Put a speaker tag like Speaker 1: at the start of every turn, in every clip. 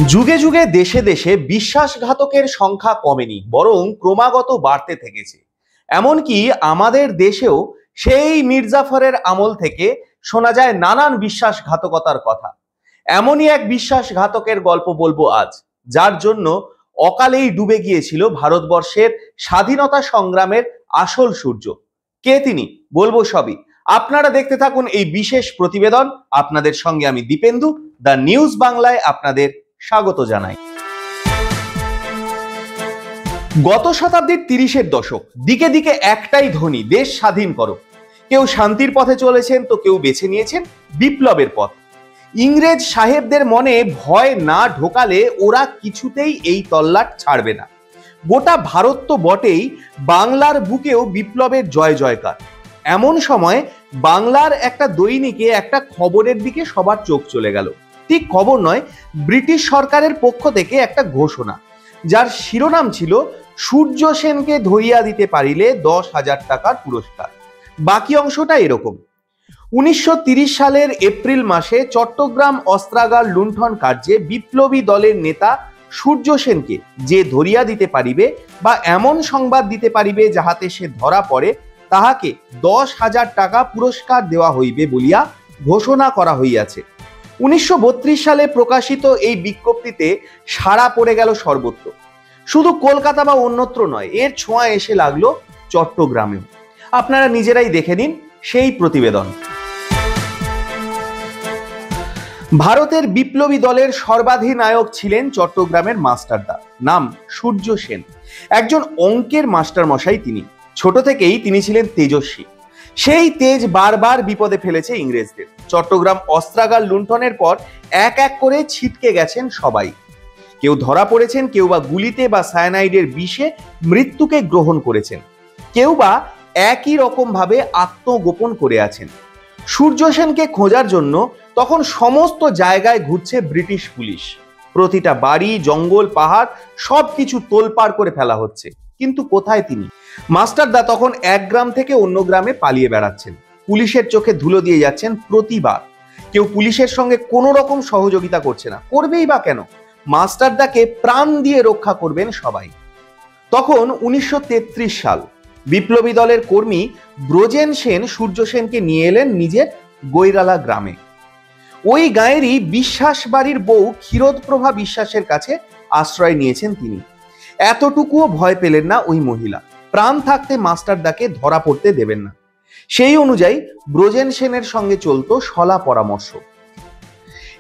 Speaker 1: যুগে যুগে দেশে দেশে বিশ্বাসঘাতকের সংখ্যা কমেনি, বরং ক্রমাগত বাড়তে থেকেছে। এমনকি আমাদের দেশেও সেই মির্জাফরের আমল থেকে শোনা যায় নানান বিশ্বাসঘাতকতার কথা। এমনই এক বিশ্বাসঘাতকের গল্প বলবো আজ, যার জন্য অকালেই ডুবে গিয়েছিল ভারতবর্ষের স্বাধীনতা সংগ্রামের আসল সূর্য। কে তিনি বলবো সবই। আপনারা দেখতে থাকুন এই বিশেষ প্রতিবেদন। আপনাদের সঙ্গে আমি দীপেন্দু, দ্য নিউজ বাংলায় আপনাদের স্বাগত জানাই। গত শতাব্দীর 30-এর দশক, দিকে দিকে একটাই ধ্বনি, দেশ স্বাধীন করো। কেউ শান্তির পথে চলেছেন তো কেউ বেছে নিয়েছেন বিপ্লবের পথ। ইংরেজ সাহেবদের মনে ভয় না ঢোকালে ওরা কিছুতেই এই তল্লাট ছাড়বে না। গোটা ভারত তো বটেই, বাংলার বুকেও বিপ্লবের জয় জয়কার। এমন সময় বাংলার একটা দৈনিকে একটা খবরের দিকে সবার চোখ চলে গেল। ঠিক খবর নয়, ব্রিটিশ সরকারের পক্ষ থেকে একটা ঘোষণা, যার শিরোনাম ছিল সূর্য সেনকে ধরিয়া দিতে পারিলে 10,000 টাকার পুরস্কার। বাকি অংশটা এরকম: 1930 সালের এপ্রিল মাসে চট্টগ্রাম অস্ত্রাগার লুণ্ঠন কার্যে বিপ্লবী দলের নেতা সূর্য সেনকে যে ধরিয়া দিতে পারিবে বা এমন সংবাদ দিতে পারিবে যাহাতে সে ধরা পড়ে, তাহাকে 10,000 টাকা পুরস্কার দেওয়া হইবে বলিয়া ঘোষণা করা হইয়াছে। 1932 সালে প্রকাশিত এই বিজ্ঞপ্তিতে সাড়া পড়ে গেল সর্বত্র। শুধু কলকাতা বা অন্যত্র নয়, এর ছোঁয়া এসে লাগলো চট্টগ্রামেও। আপনারা নিজেরাই দেখে নিন সেই প্রতিবেদন। ভারতের বিপ্লবী দলের সর্বাধিনায়ক ছিলেন চট্টগ্রামের মাস্টারদা, নাম সূর্য সেন। একজন অঙ্কের মাস্টার মশাই তিনি। ছোট থেকেই তিনি ছিলেন তেজস্বী। সেই তেজ বারবার বিপদে ফেলেছে ইংরেজদের। চট্টগ্রাম অস্ত্রাগার লুণ্ঠনের পর এক এক করে ছিটকে গেছেন সবাই। কেউ ধরা পড়েছেন, কেউ বা গুলিতে বা সায়ানাইডের বিষে মৃত্যুকে গ্রহণ করেছেন, কেউ বা একই রকম ভাবে আত্মগোপন করে আছেন। সূর্য সেনকে খোঁজার জন্য তখন সমস্ত জায়গায় ঘুরছে ব্রিটিশ পুলিশ। প্রতিটা বাড়ি, জঙ্গল, পাহাড় সবকিছু তোলপাড় করে ফেলা হচ্ছে, কিন্তু কোথায় তিনি? মাস্টারদা তখন এক গ্রাম থেকে অন্য গ্রামে পালিয়ে বেড়াচ্ছেন। পুলিশের চোখে ধুলো দিয়ে যাচ্ছেন প্রতিবার। কেউ পুলিশের সঙ্গে কোনো রকম সহযোগিতা করছে না, করবেই বা কেন? মাস্টারদাকে প্রাণ দিয়ে রক্ষা করবেন সবাই। তখন 1933 সাল। বিপ্লবী দলের কর্মী ব্রজেন সেন সূর্য সেনকে নিয়ে এলেন নিজের গৈরালা গ্রামে। ওই গাঁয়েরই বিশ্বাস বাড়ির বউ ক্ষীরোদপ্রভা বিশ্বাসের কাছে আশ্রয় নিয়েছেন তিনি। এতটুকুও ভয় পেলেন না ওই মহিলা। প্রাণ থাকতে মাস্টারদাকে ধরা পড়তে দেবেন না। সেই অনুযায়ী ব্রজেন সেনের সঙ্গে চলতো শলা পরামর্শ।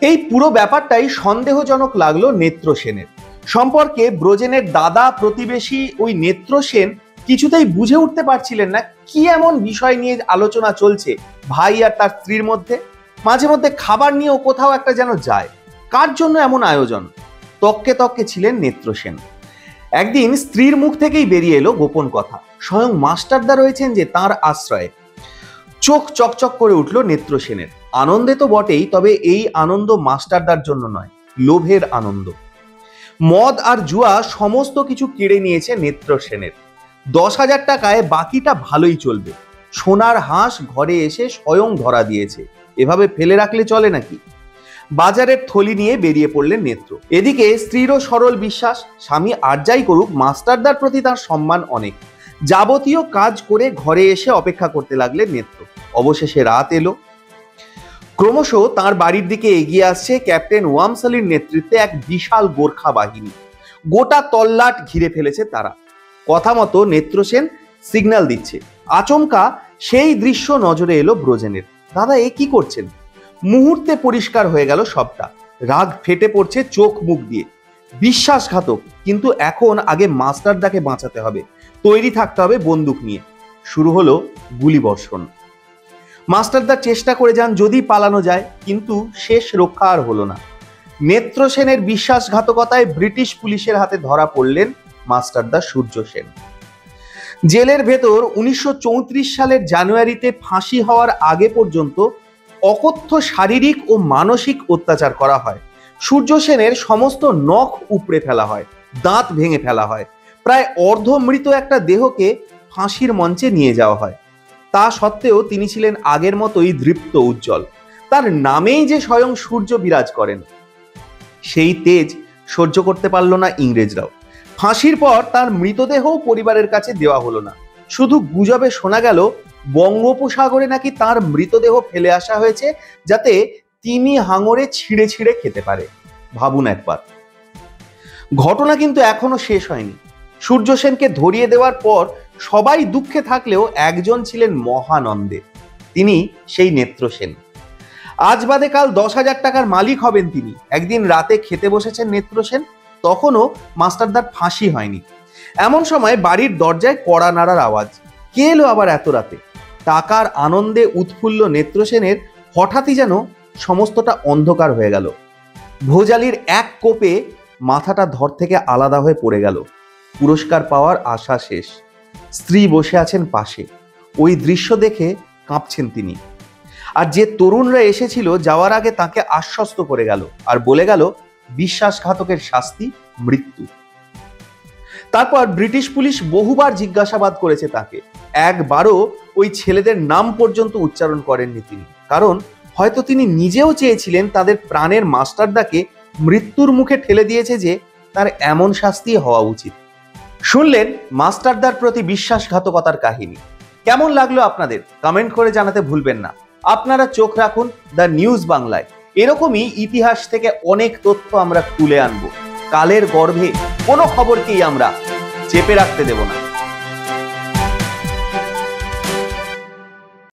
Speaker 1: এই পুরো ব্যাপারটাই সন্দেহজনক লাগলো নেত্র সেনের। সম্পর্কে ব্রজেনের দাদা প্রতিবেশী ওই নেত্র সেন কিছুতেই বুঝে উঠতে পারছিলেন না কি এমন বিষয় নিয়ে আলোচনা চলছে ভাই আর তার স্ত্রীর মধ্যে। মাঝে মধ্যে খাবার নিয়েও কোথাও একটা যেন যায়। কার জন্য এমন আয়োজন? তককে তককে ছিলেন নেত্র সেন। একদিন স্ত্রীর মুখ থেকেই বেরিয়ে এলো গোপন কথা, স্বয়ং মাস্টারদা রয়েছেন যে তার আশ্রয়ে। চোখ চকচক করে উঠল নেত্র সেনের। আনন্দে তো বটেই, তবে এই আনন্দ মাস্টারদার জন্য নয়, লোভের আনন্দ। মদ আর জুয়া সমস্ত কিছু কেড়ে নিয়েছে নেত্র সেনের। 10,000 টাকায় বাকিটা ভালোই চলবে। সোনার হাঁস ঘরে এসে স্বয়ং ধরা দিয়েছে, এভাবে ফেলে রাখলে চলে নাকি? বাজারের থলি নিয়ে বেরিয়ে পড়লেন নেত্র। এদিকে স্ত্রীরও সরল বিশ্বাস, স্বামী আর যাই করুক মাস্টারদার প্রতি তার সম্মান অনেক। যাবতীয় কাজ করে ঘরে এসে অপেক্ষা করতে লাগলেন নেত্র। অবশেষে রাত এলো। ক্রমশ তার বাড়ির দিকে এগিয়ে আসছে ক্যাপ্টেন ওয়ামসালির নেতৃত্বে এক বিশাল গোর্খা বাহিনী। গোটা তল্লাট ঘিরে ফেলেছে তারা। কথা মতো নেত্র সেন সিগন্যাল দিচ্ছে। আচমকা সেই দৃশ্য নজরে এলো ব্রজেনের। দাদা, এ কি করছেন? মুহূর্তে পরিষ্কার হয়ে গেল সবটা। রাগ ফেটে পড়ছে চোখ মুখ দিয়ে। বিশ্বাসঘাতক, কিন্তু এখন আগে মাস্টারদাকে বাঁচাতে হবে। তৈরি থাকতে হবে বন্দুক নিয়ে। শুরু হলো গুলিবর্ষণ। মাস্টারদা চেষ্টা করে যান যদি পালানো যায়, কিন্তু শেষ রক্ষা আর হলো না। নেত্র সেনের বিশ্বাসঘাতকতায় ব্রিটিশ পুলিশের হাতে ধরা পড়লেন মাস্টারদা সূর্য সেন। জেলের ভেতর 1934 সালের জানুয়ারিতে ফাঁসি হওয়ার আগে পর্যন্ত অকথ্য শারীরিক ও মানসিক অত্যাচার করা হয়। সূর্য সেনের সমস্ত নখ উপড়ে ফেলা হয়, দাঁত ভেঙে ফেলা হয়। প্রায় অর্ধমৃত একটা দেহকে ফাঁসির মঞ্চে নিয়ে যাওয়া হয়। তা সত্ত্বেও তিনি ছিলেন আগের মতোই দৃপ্ত উজ্জ্বল। তার নামেই যে স্বয়ং সূর্য বিরাজ করেন। সেই তেজ সহ্য করতে পারল না ইংরেজরাও। ফাঁসির পর তার মৃতদেহও পরিবারের কাছে দেওয়া হলো না। শুধু গুজবে শোনা গেল বঙ্গোপসাগরে নাকি তার মৃতদেহ ফেলে আসা হয়েছে, যাতে তিনি হাঙরে ছিঁড়ে ছিঁড়ে খেতে পারে। ভাবুন একবার। ঘটনা কিন্তু এখনো শেষ হয়নি। সূর্য সেনকে ধরিয়ে দেওয়ার পর সবাই দুঃখে থাকলেও একজন ছিলেন মহানন্দে। তিনি সেই নেত্র সেন। আজ বাদে কাল 10,000 টাকার মালিক হবেন তিনি। একদিন রাতে খেতে বসেছেন নেত্র সেন, তখনও মাস্টারদার ফাঁসি হয়নি। এমন সময় বাড়ির দরজায় কড়া নাড়ার আওয়াজ। কে এলো আবার এত রাতে? টাকার আনন্দে উৎফুল্ল নেত্র সেনের হঠাৎই যেন সমস্তটা অন্ধকার হয়ে গেল। ভোজালির এক কোপে মাথাটা ধর থেকে আলাদা হয়ে পড়ে গেল। পুরস্কার পাওয়ার আশা শেষ। স্ত্রী বসে আছেন পাশে। ওই দৃশ্য দেখে কাঁপছেন তিনি। আর যে তরুণরা এসেছিল যাওয়ার আগে তাকে আশ্বস্ত করে গেল আর বলে গেল বিশ্বাসঘাতকের শাস্তি মৃত্যু। তারপর ব্রিটিশ পুলিশ বহুবার জিজ্ঞাসাবাদ করেছে তাকে। একবারও ওই ছেলেদের নাম পর্যন্ত উচ্চারণ করেননি তিনি, কারণ হয়তো তিনি নিজেও চেয়েছিলেন তাদের প্রাণের মাস্টারদাকে মৃত্যুর মুখে ঠেলে দিয়েছে যে তার এমন শাস্তি হওয়া উচিত। শুনলেন মাস্টারদার প্রতি বিশ্বাসঘাতকতার কাহিনী। কেমন লাগলো আপনাদের কমেন্ট করে জানাতে ভুলবেন না। আপনারা চোখ রাখুন দ্য নিউজ বাংলায়। এরকমই ইতিহাস থেকে অনেক তথ্য আমরা তুলে আনবো। কালের গর্ভে কোনো খবরকেই আমরা চেপে রাখতে দেব না।